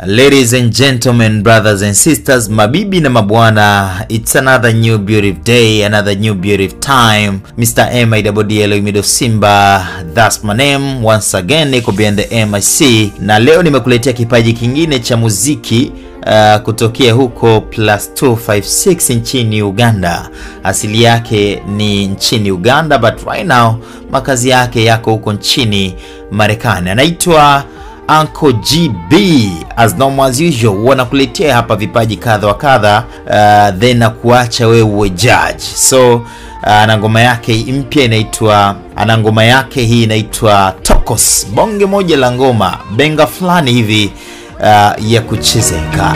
Ladies and gentlemen, brothers and sisters, mabibi na mabwana, it's another new beautiful day, another new beautiful time. Mr. MIDDL Mido Simba, that's my name. Once again, niko behind the MIC. Na leo nimekuletea kipaji kingine cha muziki kutokea huko +256 nchini Uganda. Asili yake ni nchini Uganda, but right now makazi yake yako huko nchini Marekani. Anaitwa Uncle GB. As normal as usual, wanakuletea hapa vipaji kadha wa kadha, then nakuacha wewe judge. So ana ngoma yake mpya inaitwa, hii inaitwa Tokos. Bonge moja la ngoma, benga fulani hivi ya kuchezeka.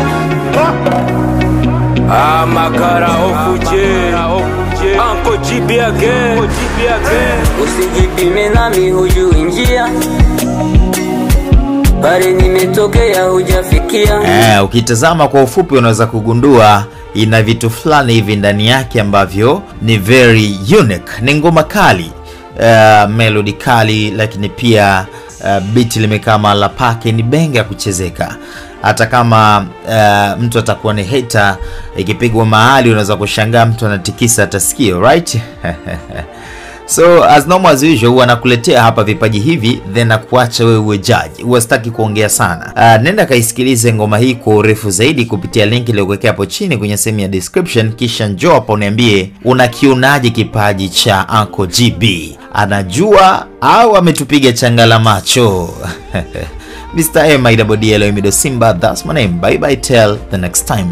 Makara ofuje Uncle GB again. Usijipime nami hujui njia, bali nimetokea hujafikia. Ukitazama kwa ufupi unaweza kugundua ina vitu fulani hivi ndani yake ambavyo ni very unique. Ni ngoma kali, melody kali, lakini pia beat limekaa mahala pake, ni benga kuchezeka. Hata kama mtu atakuwa ni hater, ikipigwa mahali unaweza kushangaa mtu anatikisa atasikio, right? So as normal as usual, wanakuletea hapa vipaji hivi, then nakuacha wewe judge. Uwastaki kuongea sana. Nenda kaisikilize ngoma hii kwa urefu zaidi kupitia link iliyokuwekea hapo chini kwenye sehemu ya description, kisha njoo hapo uniambie unakionaje kipaji cha Uncle GB. Anajua au ametupiga changala macho? Mr. MIDDL Mido Simba, that's my name. Bye bye till the next time.